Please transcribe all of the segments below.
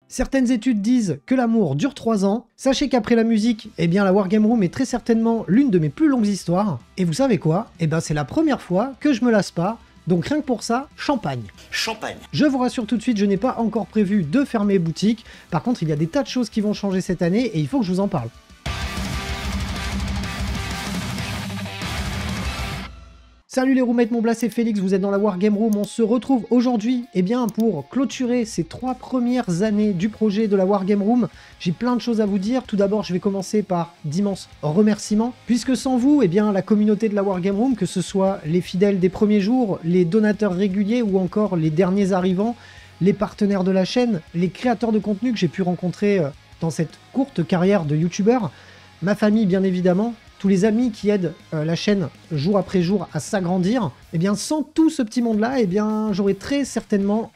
Certaines études disent que l'amour dure 3 ans. Sachez qu'après la musique, eh bien la Wargame Room est très certainement l'une de mes plus longues histoires. Et vous savez quoi? Eh ben c'est la première fois que je me lasse pas. Donc rien que pour ça, champagne. Champagne. Je vous rassure tout de suite, je n'ai pas encore prévu de fermer boutique. Par contre, il y a des tas de choses qui vont changer cette année et il faut que je vous en parle. Salut les roommates, mon blast, c'est Félix, vous êtes dans la Wargame Room. On se retrouve aujourd'hui pour clôturer ces 3 premières années du projet de la Wargame Room. J'ai plein de choses à vous dire. Tout d'abord, je vais commencer par d'immenses remerciements, puisque sans vous, la communauté de la Wargame Room, que ce soit les fidèles des premiers jours, les donateurs réguliers ou encore les derniers arrivants, les partenaires de la chaîne, les créateurs de contenu que j'ai pu rencontrer dans cette courte carrière de youtubeur, ma famille bien évidemment, tous les amis qui aident la chaîne jour après jour à s'agrandir, sans tout ce petit monde-là, j'aurais très certainement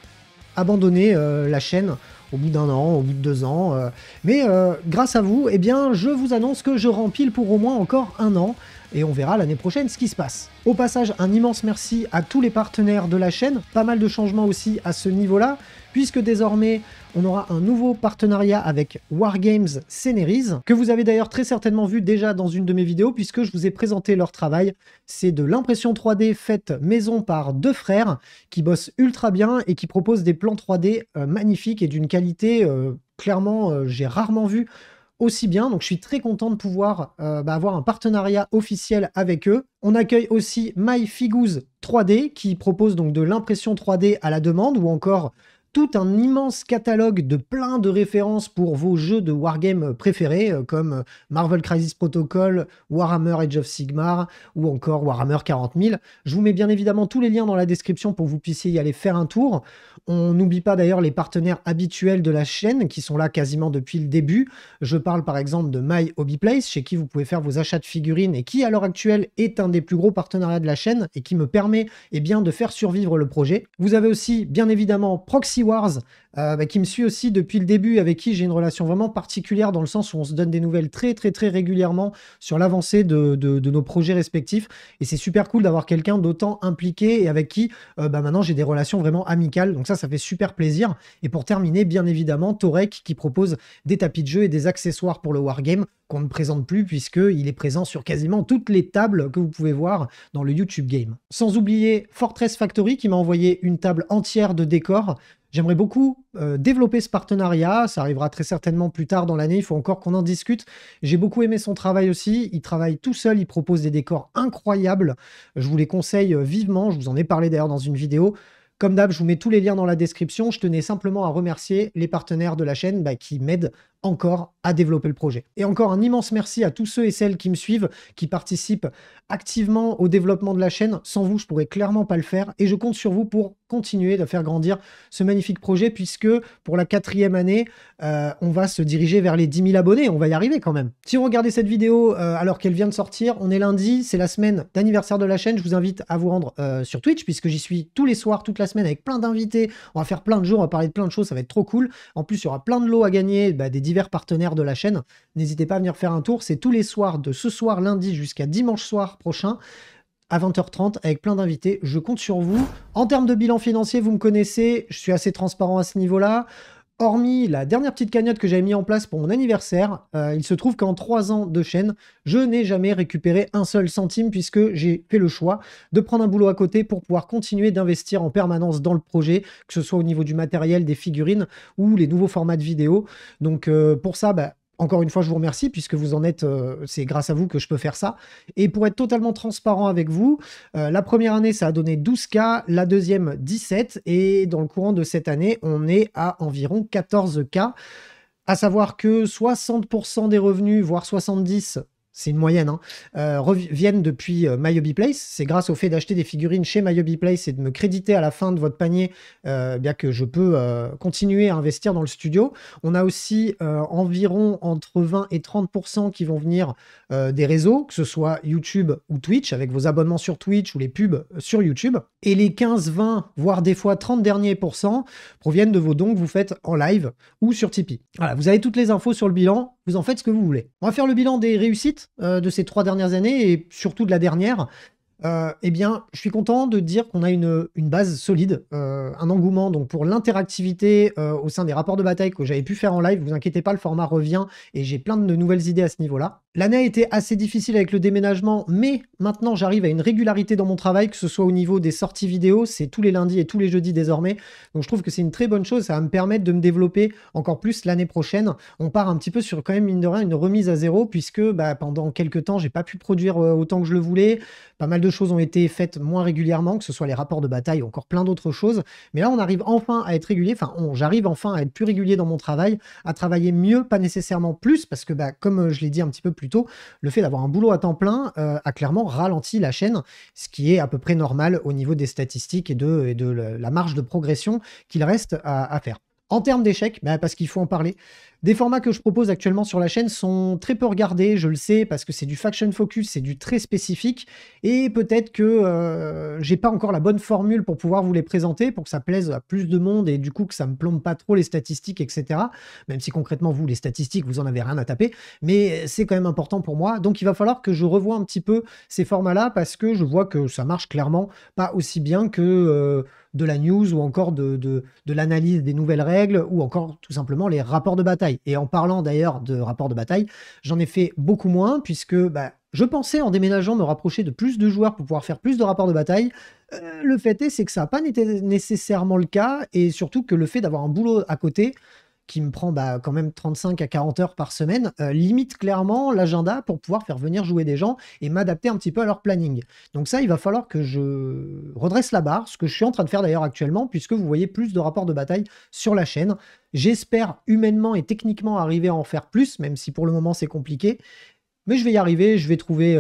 abandonné la chaîne au bout d'1 an, au bout de 2 ans. Mais grâce à vous, je vous annonce que je rempile pour au moins encore 1 an. Et on verra l'année prochaine ce qui se passe. Au passage, un immense merci à tous les partenaires de la chaîne. Pas mal de changements aussi à ce niveau-là, puisque désormais, on aura un nouveau partenariat avec Wargames Sceneries, que vous avez d'ailleurs très certainement vu déjà dans une de mes vidéos, puisque je vous ai présenté leur travail. C'est de l'impression 3D faite maison par 2 frères, qui bossent ultra bien et qui proposent des plans 3D magnifiques et d'une qualité, clairement, j'ai rarement vu aussi bien, donc je suis très content de pouvoir avoir un partenariat officiel avec eux. On accueille aussi MyFigooz 3D qui propose donc de l'impression 3D à la demande ou encore tout un immense catalogue de plein de références pour vos jeux de Wargame préférés comme Marvel Crisis Protocol, Warhammer Age of Sigmar ou encore Warhammer 40 000. Je vous mets bien évidemment tous les liens dans la description pour que vous puissiez y aller faire un tour. On n'oublie pas d'ailleurs les partenaires habituels de la chaîne qui sont là quasiment depuis le début. Je parle par exemple de My Hobby Place, chez qui vous pouvez faire vos achats de figurines et qui à l'heure actuelle est un des plus gros partenariats de la chaîne et qui me permet de faire survivre le projet. Vous avez aussi bien évidemment Proxy Wars, qui me suit aussi depuis le début, avec qui j'ai une relation vraiment particulière dans le sens où on se donne des nouvelles très régulièrement sur l'avancée de nos projets respectifs et c'est super cool d'avoir quelqu'un d'autant impliqué et avec qui maintenant j'ai des relations vraiment amicales, donc ça fait super plaisir. Et pour terminer, bien évidemment, Torek qui propose des tapis de jeu et des accessoires pour le Wargame qu'on ne présente plus puisqu'il est présent sur quasiment toutes les tables que vous pouvez voir dans le YouTube Game. Sans oublier Fortress Factory qui m'a envoyé une table entière de décors. J'aimerais beaucoup développer ce partenariat, ça arrivera très certainement plus tard dans l'année, il faut encore qu'on en discute. J'ai beaucoup aimé son travail aussi, il travaille tout seul, il propose des décors incroyables, je vous les conseille vivement, je vous en ai parlé d'ailleurs dans une vidéo. Comme d'hab, je vous mets tous les liens dans la description, je tenais simplement à remercier les partenaires de la chaîne qui m'aident encore à développer le projet. Et encore un immense merci à tous ceux et celles qui me suivent, qui participent activement au développement de la chaîne. Sans vous, je pourrais clairement pas le faire et je compte sur vous pour continuer de faire grandir ce magnifique projet puisque pour la 4e année, on va se diriger vers les 10 000 abonnés. On va y arriver quand même. Si vous regardez cette vidéo alors qu'elle vient de sortir, on est lundi, c'est la semaine d'anniversaire de la chaîne. Je vous invite à vous rendre sur Twitch puisque j'y suis tous les soirs, toute la semaine avec plein d'invités. On va faire plein de jeux, on va parler de plein de choses, ça va être trop cool. En plus, il y aura plein de lots à gagner, des divers partenaires de la chaîne. N'hésitez pas à venir faire un tour. C'est tous les soirs de ce soir lundi jusqu'à dimanche soir prochain à 20h30 avec plein d'invités. Je compte sur vous. En termes de bilan financier, vous me connaissez, je suis assez transparent à ce niveau-là. Hormis la dernière petite cagnotte que j'avais mis en place pour mon anniversaire, il se trouve qu'en 3 ans de chaîne, je n'ai jamais récupéré un seul centime puisque j'ai fait le choix de prendre un boulot à côté pour pouvoir continuer d'investir en permanence dans le projet, que ce soit au niveau du matériel, des figurines ou les nouveaux formats de vidéos. Donc pour ça, encore une fois, je vous remercie puisque vous en êtes, c'est grâce à vous que je peux faire ça. Et pour être totalement transparent avec vous, la première année, ça a donné 12K, la deuxième 17, et dans le courant de cette année, on est à environ 14K. À savoir que 60% des revenus, voire 70%, c'est une moyenne, viennent depuis My Hobby Place. C'est grâce au fait d'acheter des figurines chez My Hobby Place et de me créditer à la fin de votre panier bien que je peux continuer à investir dans le studio. On a aussi environ entre 20 et 30% qui vont venir des réseaux, que ce soit YouTube ou Twitch, avec vos abonnements sur Twitch ou les pubs sur YouTube. Et les 15, 20, voire des fois 30 derniers pourcents proviennent de vos dons que vous faites en live ou sur Tipeee. Voilà, vous avez toutes les infos sur le bilan, vous en faites ce que vous voulez. On va faire le bilan des réussites de ces 3 dernières années et surtout de la dernière. Eh bien, je suis content de dire qu'on a une base solide, un engouement donc pour l'interactivité au sein des rapports de bataille que j'avais pu faire en live. Vous inquiétez pas, le format revient et j'ai plein de nouvelles idées à ce niveau-là. L'année a été assez difficile avec le déménagement, mais maintenant j'arrive à une régularité dans mon travail, que ce soit au niveau des sorties vidéo, c'est tous les lundis et tous les jeudis désormais. Donc je trouve que c'est une très bonne chose, ça va me permettre de me développer encore plus l'année prochaine. On part un petit peu sur quand même, mine de rien, une remise à zéro, puisque bah, pendant quelques temps, j'ai pas pu produire autant que je le voulais. Pas mal de choses ont été faites moins régulièrement, que ce soit les rapports de bataille ou encore plein d'autres choses. Mais là, on arrive enfin à être régulier, enfin, j'arrive enfin à être plus régulier dans mon travail, à travailler mieux, pas nécessairement plus, parce que bah, comme je l'ai dit un petit peu plus tôt, le fait d'avoir un boulot à temps plein a clairement ralenti la chaîne, ce qui est à peu près normal au niveau des statistiques et de la marge de progression qu'il reste à faire. En termes d'échecs, bah parce qu'il faut en parler, des formats que je propose actuellement sur la chaîne sont très peu regardés, je le sais, parce que c'est du faction focus, c'est du très spécifique, et peut-être que j'ai pas encore la bonne formule pour pouvoir vous les présenter, pour que ça plaise à plus de monde, et du coup que ça me plombe pas trop les statistiques, etc. Même si concrètement, vous, les statistiques, vous en avez rien à taper, mais c'est quand même important pour moi. Donc il va falloir que je revoie un petit peu ces formats-là, parce que je vois que ça marche clairement pas aussi bien que de la news ou encore de l'analyse des nouvelles règles ou encore tout simplement les rapports de bataille. Et en parlant d'ailleurs de rapports de bataille, j'en ai fait beaucoup moins puisque bah, je pensais en déménageant me rapprocher de plus de joueurs pour pouvoir faire plus de rapports de bataille. Le fait est, c'est que ça n'a pas été nécessairement le cas et surtout que le fait d'avoir un boulot à côté, qui me prend bah, quand même 35 à 40 heures par semaine, limite clairement l'agenda pour pouvoir faire venir jouer des gens et m'adapter un petit peu à leur planning. Donc ça, il va falloir que je redresse la barre, ce que je suis en train de faire d'ailleurs actuellement, puisque vous voyez plus de rapports de bataille sur la chaîne. J'espère humainement et techniquement arriver à en faire plus, même si pour le moment c'est compliqué. Mais je vais y arriver, je vais trouver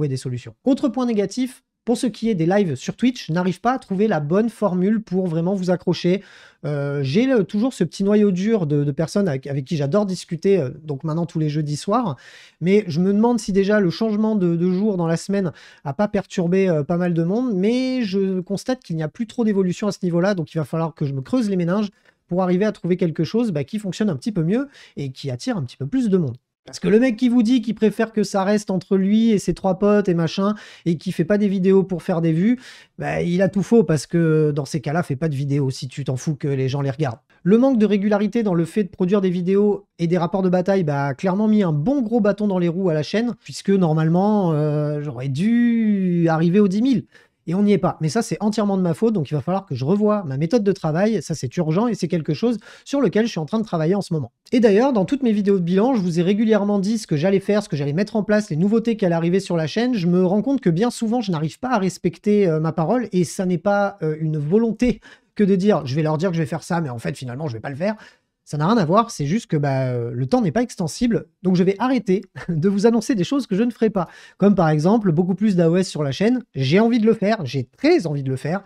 des solutions. Autre point négatif, pour ce qui est des lives sur Twitch, je n'arrive pas à trouver la bonne formule pour vraiment vous accrocher. J'ai toujours ce petit noyau dur de personnes avec qui j'adore discuter, donc maintenant tous les jeudis soirs. Mais je me demande si déjà le changement de jour dans la semaine n'a pas perturbé pas mal de monde. Mais je constate qu'il n'y a plus trop d'évolution à ce niveau-là, donc il va falloir que je me creuse les méninges pour arriver à trouver quelque chose bah, qui fonctionne un petit peu mieux et qui attire un petit peu plus de monde. Parce que le mec qui vous dit qu'il préfère que ça reste entre lui et ses 3 potes et machin, et qui fait pas des vidéos pour faire des vues, bah, il a tout faux, parce que dans ces cas-là, fais pas de vidéos si tu t'en fous que les gens les regardent. Le manque de régularité dans le fait de produire des vidéos et des rapports de bataille bah, a clairement mis un bon gros bâton dans les roues à la chaîne, puisque normalement, j'aurais dû arriver aux 10 000. Et on n'y est pas. Mais ça, c'est entièrement de ma faute, donc il va falloir que je revoie ma méthode de travail. Ça, c'est urgent et c'est quelque chose sur lequel je suis en train de travailler en ce moment. Et d'ailleurs, dans toutes mes vidéos de bilan, je vous ai régulièrement dit ce que j'allais faire, ce que j'allais mettre en place, les nouveautés qui allaient arriver sur la chaîne. Je me rends compte que bien souvent, je n'arrive pas à respecter ma parole et ça n'est pas une volonté que de dire, je vais leur dire que je vais faire ça, mais en fait, finalement, je vais pas le faire. Ça n'a rien à voir, c'est juste que bah, le temps n'est pas extensible, donc je vais arrêter de vous annoncer des choses que je ne ferai pas. Comme par exemple, beaucoup plus d'AOS sur la chaîne, j'ai envie de le faire, j'ai très envie de le faire,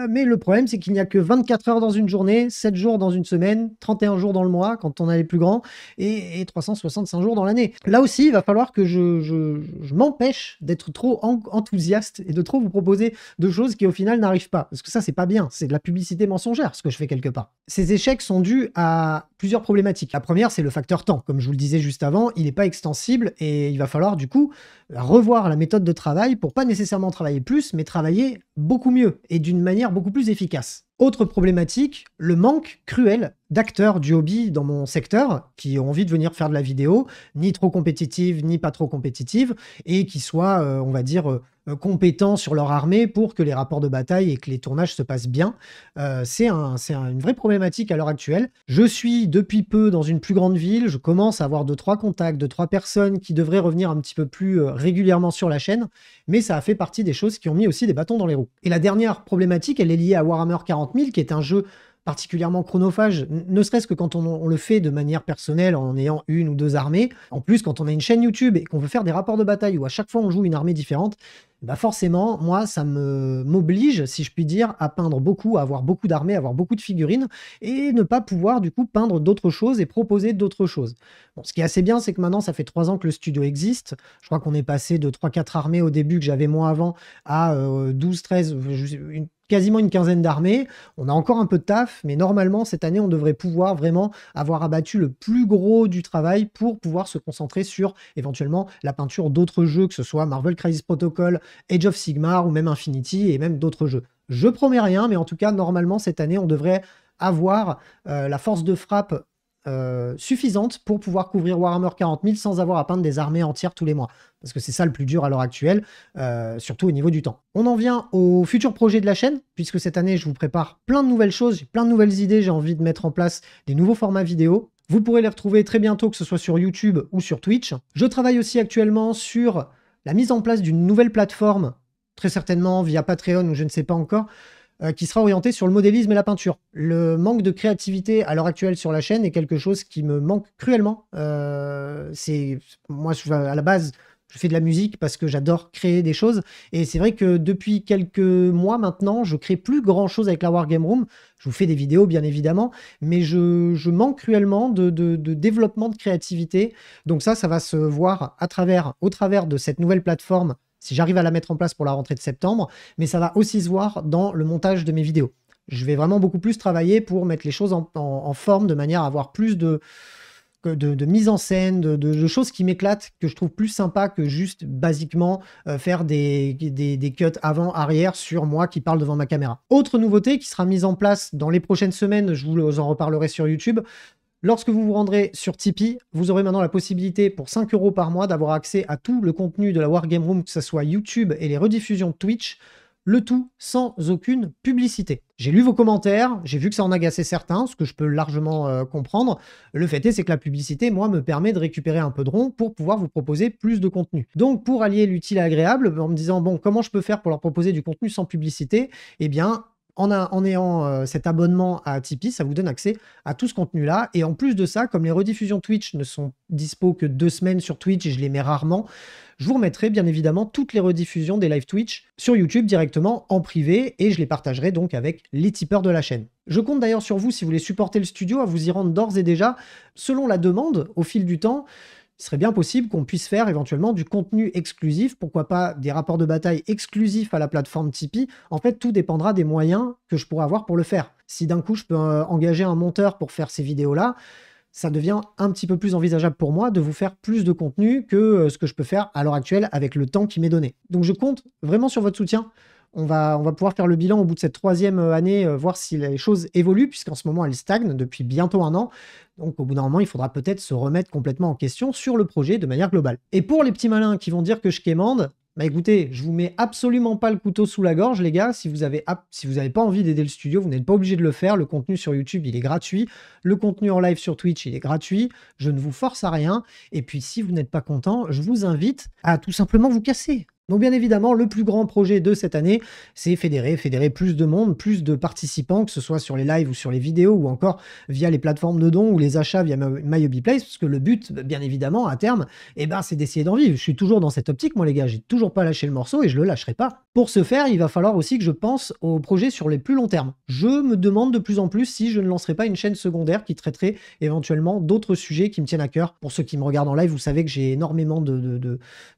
mais le problème, c'est qu'il n'y a que 24 heures dans une journée, 7 jours dans une semaine, 31 jours dans le mois, quand on a les plus grands, et 365 jours dans l'année. Là aussi, il va falloir que je m'empêche d'être trop enthousiaste et de trop vous proposer de choses qui, au final, n'arrivent pas. Parce que ça, c'est pas bien. C'est de la publicité mensongère, ce que je fais quelque part. Ces échecs sont dus à plusieurs problématiques. La première, c'est le facteur temps. Comme je vous le disais juste avant, il n'est pas extensible et il va falloir, du coup, revoir la méthode de travail pour pas nécessairement travailler plus, mais travailler beaucoup mieux et d'une manière beaucoup plus efficace. Autre problématique, le manque cruel d'acteurs du hobby dans mon secteur qui ont envie de venir faire de la vidéo, ni trop compétitive, ni pas trop compétitive, et qui soient, on va dire, compétents sur leur armée pour que les rapports de bataille et que les tournages se passent bien. C'est une vraie problématique à l'heure actuelle. Je suis depuis peu dans une plus grande ville, je commence à avoir 2-3 contacts, 2-3 personnes qui devraient revenir un petit peu plus régulièrement sur la chaîne, mais ça a fait partie des choses qui ont mis aussi des bâtons dans les roues. Et la dernière problématique, elle est liée à Warhammer 40 000, qui est un jeu particulièrement chronophage, ne serait-ce que quand on le fait de manière personnelle en ayant 1 ou 2 armées. En plus, quand on a une chaîne YouTube et qu'on veut faire des rapports de bataille où à chaque fois on joue une armée différente, bah forcément, moi, ça m'oblige, si je puis dire, à peindre beaucoup, à avoir beaucoup d'armées, à avoir beaucoup de figurines, et ne pas pouvoir, du coup, peindre d'autres choses et proposer d'autres choses. Bon, ce qui est assez bien, c'est que maintenant, ça fait 3 ans que le studio existe. Je crois qu'on est passé de 3-4 armées au début que j'avais moi avant à 12, 13, quasiment une quinzaine d'armées. On a encore un peu de taf, mais normalement, cette année, on devrait pouvoir vraiment avoir abattu le plus gros du travail pour pouvoir se concentrer sur éventuellement la peinture d'autres jeux, que ce soit Marvel Crisis Protocol, Age of Sigmar ou même Infinity et même d'autres jeux. Je promets rien, mais en tout cas, normalement, cette année, on devrait avoir la force de frappe suffisante pour pouvoir couvrir Warhammer 40 000 sans avoir à peindre des armées entières tous les mois. Parce que c'est ça le plus dur à l'heure actuelle, surtout au niveau du temps. On en vient aux futurs projets de la chaîne, puisque cette année, je vous prépare plein de nouvelles choses, j'ai plein de nouvelles idées, j'ai envie de mettre en place des nouveaux formats vidéo. Vous pourrez les retrouver très bientôt, que ce soit sur YouTube ou sur Twitch. Je travaille aussi actuellement sur la mise en place d'une nouvelle plateforme, très certainement via Patreon ou je ne sais pas encore, qui sera orienté sur le modélisme et la peinture. Le manque de créativité à l'heure actuelle sur la chaîne est quelque chose qui me manque cruellement. Moi, à la base, je fais de la musique parce que j'adore créer des choses. Et c'est vrai que depuis quelques mois maintenant, je crée plus grand-chose avec la Wargame Room. Je vous fais des vidéos, bien évidemment, mais je manque cruellement de développement de créativité. Donc ça va se voir au travers de cette nouvelle plateforme, si j'arrive à la mettre en place pour la rentrée de septembre, mais ça va aussi se voir dans le montage de mes vidéos. Je vais vraiment beaucoup plus travailler pour mettre les choses en forme, de manière à avoir plus de mise en scène, de choses qui m'éclatent, que je trouve plus sympa que juste, basiquement, faire des cuts avant-arrière sur moi qui parle devant ma caméra. Autre nouveauté qui sera mise en place dans les prochaines semaines, je vous en reparlerai sur YouTube. Lorsque vous vous rendrez sur Tipeee, vous aurez maintenant la possibilité pour 5 € par mois d'avoir accès à tout le contenu de la Wargame Room, que ce soit YouTube et les rediffusions de Twitch, le tout sans aucune publicité. J'ai lu vos commentaires, j'ai vu que ça en agaçait certains, ce que je peux largement comprendre. Le fait est, c'est que la publicité, moi, me permet de récupérer un peu de rond pour pouvoir vous proposer plus de contenu. Donc, pour allier l'utile à l'agréable, en me disant, bon, comment je peux faire pour leur proposer du contenu sans publicité? Eh bien, en ayant cet abonnement à Tipeee, ça vous donne accès à tout ce contenu-là. Et en plus de ça, comme les rediffusions Twitch ne sont dispo que 2 semaines sur Twitch et je les mets rarement, je vous remettrai bien évidemment toutes les rediffusions des live Twitch sur YouTube directement en privé et je les partagerai donc avec les tipeurs de la chaîne. Je compte d'ailleurs sur vous, si vous voulez supporter le studio, à vous y rendre d'ores et déjà. Selon la demande, au fil du temps, il serait bien possible qu'on puisse faire éventuellement du contenu exclusif, pourquoi pas des rapports de bataille exclusifs à la plateforme Tipeee. En fait, tout dépendra des moyens que je pourrai avoir pour le faire. Si d'un coup je peux engager un monteur pour faire ces vidéos-là, ça devient un petit peu plus envisageable pour moi de vous faire plus de contenu que ce que je peux faire à l'heure actuelle avec le temps qui m'est donné. Donc je compte vraiment sur votre soutien. On va pouvoir faire le bilan au bout de cette 3e année, voir si les choses évoluent, puisqu'en ce moment elles stagnent depuis bientôt 1 an. Donc au bout d'un moment, il faudra peut-être se remettre complètement en question sur le projet de manière globale. Et pour les petits malins qui vont dire que je quémande, bah écoutez, je vous mets absolument pas le couteau sous la gorge, les gars. Si vous avez pas envie d'aider le studio, vous n'êtes pas obligé de le faire. Le contenu sur YouTube, il est gratuit. Le contenu en live sur Twitch, il est gratuit. Je ne vous force à rien. Et puis, si vous n'êtes pas content, je vous invite à tout simplement vous casser. Donc bien évidemment, le plus grand projet de cette année, c'est fédérer plus de monde, plus de participants, que ce soit sur les lives ou sur les vidéos, ou encore via les plateformes de dons ou les achats via MyHobbyPlace, parce que le but, bien évidemment, à terme, c'est d'essayer d'en vivre. Je suis toujours dans cette optique, moi les gars, j'ai toujours pas lâché le morceau et je le lâcherai pas. Pour ce faire, il va falloir aussi que je pense aux projets sur les plus longs termes. Je me demande de plus en plus si je ne lancerai pas une chaîne secondaire qui traiterait éventuellement d'autres sujets qui me tiennent à cœur. Pour ceux qui me regardent en live, vous savez que j'ai énormément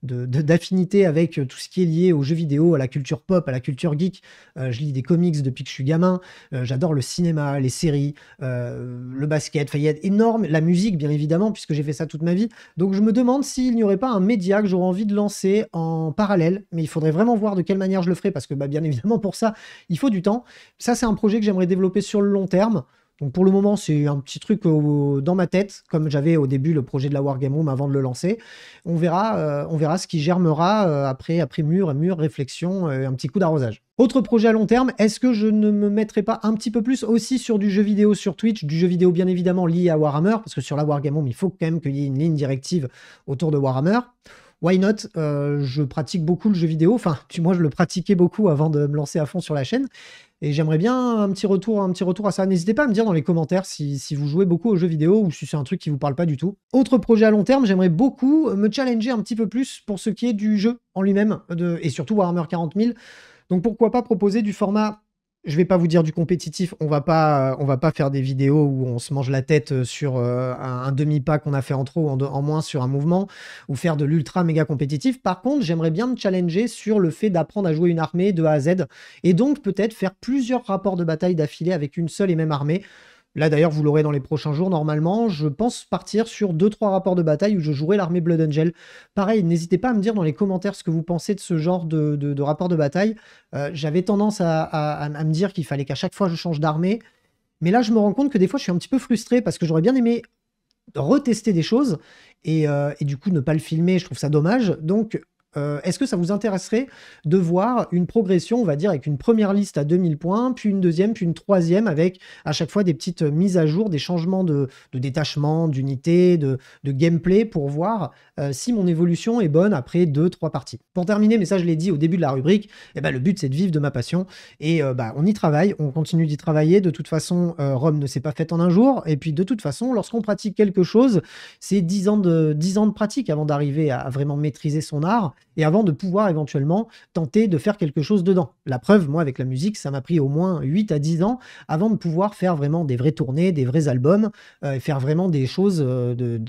d'affinité avec tout ce qui est lié aux jeux vidéo, à la culture pop, à la culture geek. Je lis des comics depuis que je suis gamin. J'adore le cinéma, les séries, le basket. Enfin, il y a énorme, la musique, bien évidemment, puisque j'ai fait ça toute ma vie. Donc, je me demande s'il n'y aurait pas un média que j'aurais envie de lancer en parallèle. Mais il faudrait vraiment voir de quelle manière je le ferai, parce que, bien évidemment, pour ça, il faut du temps. Ça, c'est un projet que j'aimerais développer sur le long terme. Donc pour le moment, c'est un petit truc dans ma tête, comme j'avais au début le projet de la Wargame Room avant de le lancer. On verra ce qui germera après mûre réflexion, un petit coup d'arrosage. Autre projet à long terme, est-ce que je ne me mettrai pas un petit peu plus aussi sur du jeu vidéo sur Twitch, du jeu vidéo bien évidemment lié à Warhammer, parce que sur la Wargame Room, il faut quand même qu'il y ait une ligne directive autour de Warhammer. Why not? Je pratique beaucoup le jeu vidéo, enfin, moi je le pratiquais beaucoup avant de me lancer à fond sur la chaîne. Et j'aimerais bien un petit retour à ça. N'hésitez pas à me dire dans les commentaires si vous jouez beaucoup aux jeux vidéo ou si c'est un truc qui vous parle pas du tout. Autre projet à long terme, j'aimerais beaucoup me challenger un petit peu plus pour ce qui est du jeu en lui-même, et surtout Warhammer 40 000. Donc pourquoi pas proposer du format Je vais pas vous dire du compétitif, on va pas faire des vidéos où on se mange la tête sur un demi-pas qu'on a fait en trop ou en moins sur un mouvement, ou faire de l'ultra méga compétitif. Par contre, j'aimerais bien me challenger sur le fait d'apprendre à jouer une armée de A à Z, et donc peut-être faire plusieurs rapports de bataille d'affilée avec une seule et même armée. Là d'ailleurs, vous l'aurez dans les prochains jours normalement. Je pense partir sur 2-3 rapports de bataille où je jouerai l'armée Blood Angel. Pareil, n'hésitez pas à me dire dans les commentaires ce que vous pensez de ce genre de rapport de bataille. J'avais tendance à me dire qu'il fallait qu'à chaque fois je change d'armée. Mais là, je me rends compte que des fois, je suis un petit peu frustré parce que j'aurais bien aimé retester des choses et du coup ne pas le filmer, je trouve ça dommage. Donc est-ce que ça vous intéresserait de voir une progression, on va dire, avec une première liste à 2000 points, puis une deuxième, puis une troisième, avec à chaque fois des petites mises à jour, des changements de détachement, d'unité, de gameplay, pour voir si mon évolution est bonne après 2-3 parties. Pour terminer, mais ça je l'ai dit au début de la rubrique, eh ben, le but c'est de vivre de ma passion, et on y travaille, on continue d'y travailler. De toute façon, Rome ne s'est pas faite en un jour, et puis de toute façon, lorsqu'on pratique quelque chose, c'est 10 ans de pratique avant d'arriver à vraiment maîtriser son art, et avant de pouvoir éventuellement tenter de faire quelque chose dedans. La preuve, moi, avec la musique, ça m'a pris au moins 8 à 10 ans avant de pouvoir faire vraiment des vraies tournées, des vrais albums, et faire vraiment des choses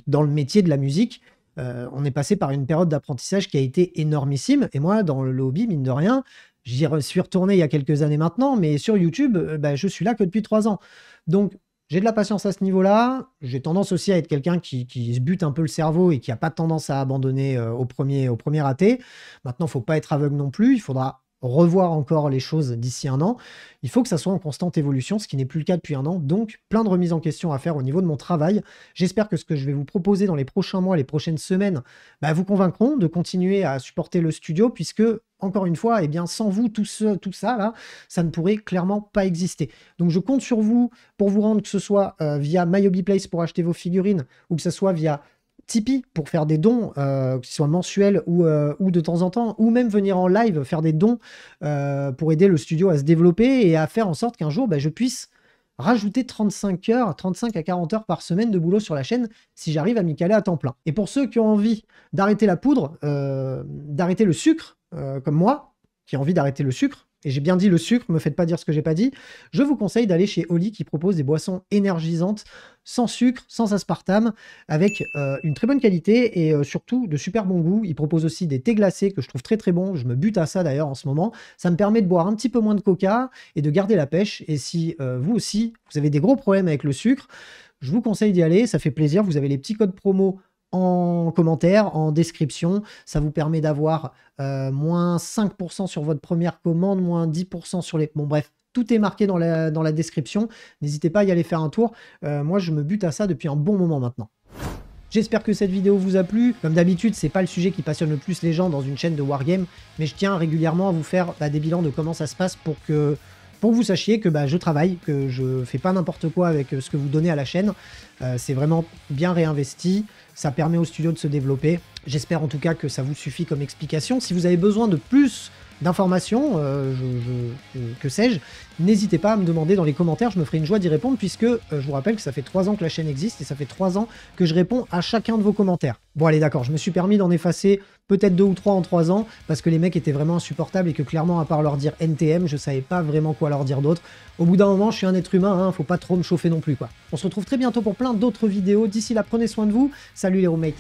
dans le métier de la musique. On est passé par une période d'apprentissage qui a été énormissime, et moi, dans le hobby, mine de rien, j'y suis retourné il y a quelques années maintenant, mais sur YouTube, je suis là que depuis 3 ans. Donc, j'ai de la patience à ce niveau-là. J'ai tendance aussi à être quelqu'un qui se bute un peu le cerveau et qui n'a pas tendance à abandonner au premier raté. Maintenant, il ne faut pas être aveugle non plus. Il faudra revoir encore les choses d'ici un an. Il faut que ça soit en constante évolution, ce qui n'est plus le cas depuis un an. Donc, plein de remises en question à faire au niveau de mon travail. J'espère que ce que je vais vous proposer dans les prochains mois, les prochaines semaines, vous convaincront de continuer à supporter le studio, puisque, encore une fois, eh bien, sans vous, tout ça, là, ça ne pourrait clairement pas exister. Donc, je compte sur vous pour vous rendre, que ce soit via MyHobbyPlace pour acheter vos figurines, ou que ce soit via Tipeee pour faire des dons, qu'ils soient mensuels ou de temps en temps, ou même venir en live faire des dons pour aider le studio à se développer et à faire en sorte qu'un jour, je puisse rajouter 35 heures, 35 à 40 heures par semaine de boulot sur la chaîne si j'arrive à m'y caler à temps plein. Et pour ceux qui ont envie d'arrêter la poudre, d'arrêter le sucre, comme moi, qui a envie d'arrêter le sucre, et j'ai bien dit le sucre, me faites pas dire ce que j'ai pas dit, je vous conseille d'aller chez Oli qui propose des boissons énergisantes, sans sucre, sans aspartame, avec une très bonne qualité et surtout de super bon goût. Il propose aussi des thés glacés que je trouve très très bons, je me bute à ça d'ailleurs en ce moment. Ça me permet de boire un petit peu moins de coca et de garder la pêche. Et si vous aussi, vous avez des gros problèmes avec le sucre, je vous conseille d'y aller, ça fait plaisir. Vous avez les petits codes promo en commentaire, en description. Ça vous permet d'avoir moins 5% sur votre première commande, moins 10% sur les... Bon bref, tout est marqué dans la description. N'hésitez pas à y aller faire un tour. Moi, je me bute à ça depuis un bon moment maintenant. J'espère que cette vidéo vous a plu. Comme d'habitude, c'est pas le sujet qui passionne le plus les gens dans une chaîne de Wargame, mais je tiens régulièrement à vous faire des bilans de comment ça se passe pour que vous sachiez que je travaille, que je fais pas n'importe quoi avec ce que vous donnez à la chaîne. C'est vraiment bien réinvesti, ça permet au studio de se développer. J'espère en tout cas que ça vous suffit comme explication. Si vous avez besoin de plus d'informations, que sais-je, n'hésitez pas à me demander dans les commentaires, je me ferai une joie d'y répondre, puisque je vous rappelle que ça fait 3 ans que la chaîne existe et ça fait 3 ans que je réponds à chacun de vos commentaires. Bon allez d'accord, je me suis permis d'en effacer peut-être 2 ou 3 en 3 ans, parce que les mecs étaient vraiment insupportables et que clairement, à part leur dire NTM, je savais pas vraiment quoi leur dire d'autre. Au bout d'un moment, je suis un être humain, faut pas trop me chauffer non plus quoi. On se retrouve très bientôt pour plein d'autres vidéos, d'ici là prenez soin de vous, salut les roommates.